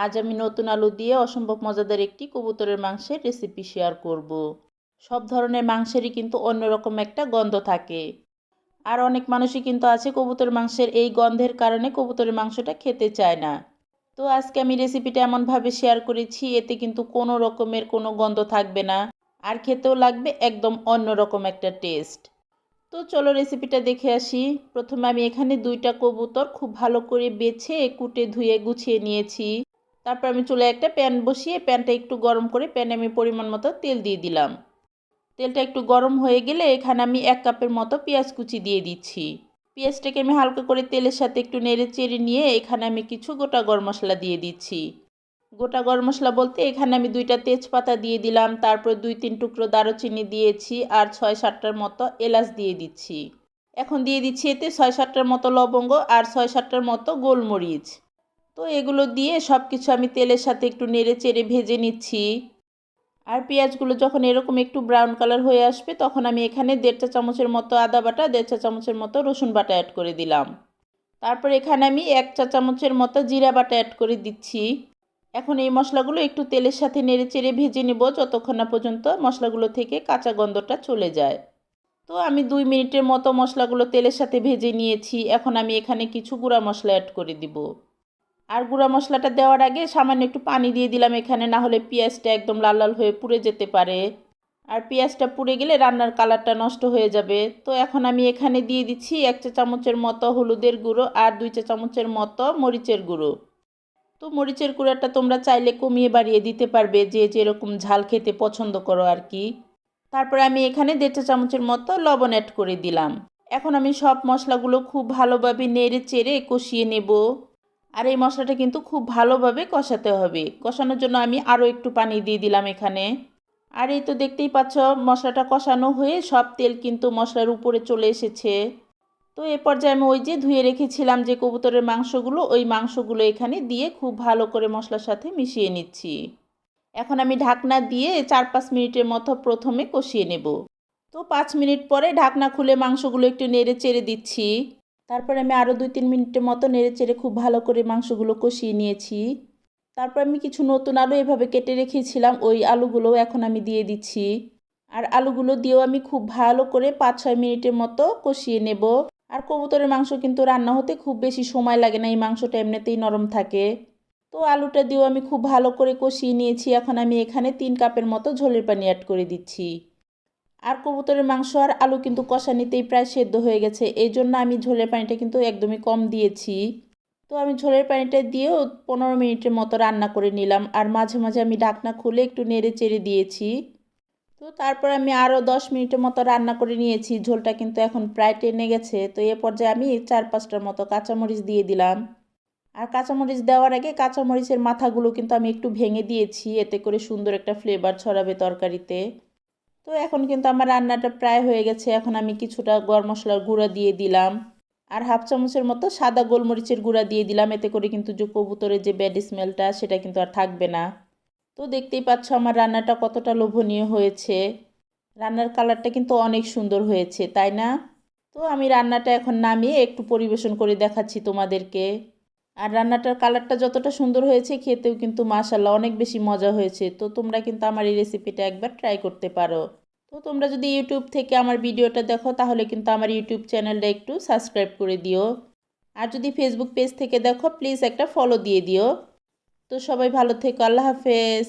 আজ আমি নতুন আলু দিয়ে অসম্ভব মজাদার একটি কবুতরের মাংসের রেসিপি শেয়ার করব। সব ধরনের মাংসেরই কিন্তু অন্যরকম একটা গন্ধ থাকে। আর অনেক মানুষই কিন্তু আছে কবুতরের মাংসের এই গন্ধের কারণে কবুতরের মাংসটা খেতে চায় না। তো আজকে আমি রেসিপিটা এমনভাবে শেয়ার করেছি, এতে কিন্তু কোনো রকমের কোনো গন্ধ থাকবে না। আর খেতেও লাগবে একদম অন্যরকম একটা টেস্ট। তো চলো রেসিপিটা দেখে আসি। প্রথমে আমি এখানে 2টা কবুতর খুব ভালো করে বেছে কুটে ধুয়ে গুছিয়ে নিয়েছি। তারপর আমি চুলায় একটা প্যান বসিয়ে প্যানটা একটু গরম করে প্যানে আমি পরিমাণ মতো তেল দিয়ে দিলাম। তেলটা একটু গরম হয়ে গেলে এখানে আমি 1 কাপের মতো পেঁয়াজ কুচি দিয়ে দিচ্ছি। পেঁয়াজটাকে আমি হালকা করে তেলের সাথে একটু নেড়ে চেড়ে নিয়ে এখানে আমি কিছু গোটা গরম মশলা দিয়ে দিচ্ছি। গোটা গরম মশলা বলতে এখানে আমি 2টা তেজপাতা দিয়ে দিলাম, তারপর 2-3 টুকরো দারুচিনি দিয়েছি আর 6-7টার মতো এলাচ দিয়ে দিচ্ছি। এখন দিয়ে দিচ্ছি এতে 6-7টার মতো লবঙ্গ আর 6-7টার মতো গোলমরিচ। তো এগুলো দিয়ে সব কিছু আমি তেলের সাথে একটু নেড়ে চেড়ে ভেজে নিচ্ছি। আর পেঁয়াজগুলো যখন এরকম একটু ব্রাউন কালার হয়ে আসবে তখন আমি এখানে 1.5 চা চামচের মতো আদা বাটা, 1.5 চা চামচের মতো রসুন বাটা অ্যাড করে দিলাম। তারপর এখানে আমি 1 চা চামচের মতো জিরা বাটা অ্যাড করে দিচ্ছি। এখন এই মশলাগুলো একটু তেলের সাথে নেড়ে চেড়ে ভেজে নেব যতক্ষণ না পর্যন্ত মশলাগুলো থেকে কাঁচা গন্ধটা চলে যায়। তো আমি 2 মিনিটের মতো মশলাগুলো তেলের সাথে ভেজে নিয়েছি। এখন আমি এখানে কিছু গুঁড়া মশলা অ্যাড করে দিব। আর গুঁড়া মশলাটা দেওয়ার আগে সামান্য একটু পানি দিয়ে দিলাম এখানে, না হলে পেঁয়াজটা একদম লাল লাল হয়ে পুড়ে যেতে পারে। আর পেঁয়াজটা পুড়ে গেলে রান্নার কালারটা নষ্ট হয়ে যাবে। তো এখন আমি এখানে দিয়ে দিচ্ছি 1 চা চামচের মতো হলুদের গুঁড়ো আর 2 চা চামচের মতো মরিচের গুঁড়ো। তো মরিচের গুঁড়োটা তোমরা চাইলে কমিয়ে বাড়িয়ে দিতে পারবে, যে যেরকম ঝাল খেতে পছন্দ করো আর কি। তারপর আমি এখানে 1.5 চা চামচের মতো লবণ অ্যাড করে দিলাম। এখন আমি সব মশলাগুলো খুব ভালোভাবে নেড়ে চেড়ে কষিয়ে নেব। আর এই মশলাটা কিন্তু খুব ভালোভাবে কষাতে হবে। কষানোর জন্য আমি আরও একটু পানি দিয়ে দিলাম এখানে। আর এই তো দেখতেই পাচ্ছ মশলাটা কষানো হয়ে সব তেল কিন্তু মশলার উপরে চলে এসেছে। তো এ পর্যায়ে আমি ওই যে ধুয়ে রেখেছিলাম যে কবুতরের মাংসগুলো, ওই মাংসগুলো এখানে দিয়ে খুব ভালো করে মশলার সাথে মিশিয়ে নিচ্ছি। এখন আমি ঢাকনা দিয়ে 4-5 মিনিটের মতো প্রথমে কষিয়ে নেব। তো 5 মিনিট পরে ঢাকনা খুলে মাংসগুলো একটু নেড়ে চেড়ে দিচ্ছি। তারপর আমি আরও 2-3 মিনিটের মতো নেড়ে চেড়ে খুব ভালো করে মাংসগুলো কষিয়ে নিয়েছি। তারপর আমি কিছু নতুন আলু এভাবে কেটে রেখেছিলাম, ওই আলুগুলোও এখন আমি দিয়ে দিচ্ছি। আর আলুগুলো দিয়েও আমি খুব ভালো করে 5-6 মিনিটের মতো কষিয়ে নেব। আর কবুতরের মাংস কিন্তু রান্না হতে খুব বেশি সময় লাগে না, এই মাংসটা এমনিতেই নরম থাকে। তো আলুটা দিয়েও আমি খুব ভালো করে কষিয়ে নিয়েছি। এখন আমি এখানে 3 কাপের মতো ঝোলের পানি অ্যাড করে দিচ্ছি। আর কবুতরের মাংস আর আলু কিন্তু কষানিতেই প্রায় সেদ্ধ হয়ে গেছে, এই জন্য আমি ঝোলের পানিটা কিন্তু একদমই কম দিয়েছি। তো আমি ঝোলের পানিটা দিয়েও 15 মিনিটের মতো রান্না করে নিলাম। আর মাঝে মাঝে আমি ঢাকনা খুলে একটু নেড়ে চেড়ে দিয়েছি। তো তারপর আমি আরও 10 মিনিটের মতো রান্না করে নিয়েছি। ঝোলটা কিন্তু এখন প্রায় টেনে গেছে। তো এ পর্যায়ে আমি 4-5টার মতো কাঁচামরিচ দিয়ে দিলাম। আর কাঁচামরিচ দেওয়ার আগে কাঁচামরিচের মাথাগুলো কিন্তু আমি একটু ভেঙে দিয়েছি, এতে করে সুন্দর একটা ফ্লেভার ছড়াবে তরকারিতে। তো এখন কিন্তু আমার রান্নাটা প্রায় হয়ে গেছে। এখন আমি কিছুটা গরম মশলার গুঁড়া দিয়ে দিলাম। আর 1/2 চামচের মতো সাদা গোলমরিচের গুঁড়া দিয়ে দিলাম, এতে করে কিন্তু যে কবুতরের যে ব্যাড স্মেলটা সেটা কিন্তু আর থাকবে না। তো দেখতেই পাচ্ছ আমার রান্নাটা কতটা লোভনীয় হয়েছে। রান্নার কালারটা কিন্তু অনেক সুন্দর হয়েছে, তাই না? তো আমি রান্নাটা এখন নামিয়ে একটু পরিবেশন করে দেখাচ্ছি তোমাদেরকে। আর রান্নাটার কালারটা যতটা সুন্দর হয়েছে খেতেও কিন্তু মাশাআল্লাহ অনেক বেশি মজা হয়েছে। তো তোমরা কিন্তু আমার এই রেসিপিটা একবার ট্রাই করতে পারো। তো তোমরা যদি ইউটিউব থেকে আমার ভিডিওটা দেখো তাহলে কিন্তু আমার ইউটিউব চ্যানেলটা একটু সাবস্ক্রাইব করে দিও। আর যদি ফেসবুক পেজ থেকে দেখো প্লিজ একটা ফলো দিয়ে দিও। তো সবাই ভালো থেকো, আল্লাহ হাফেজ।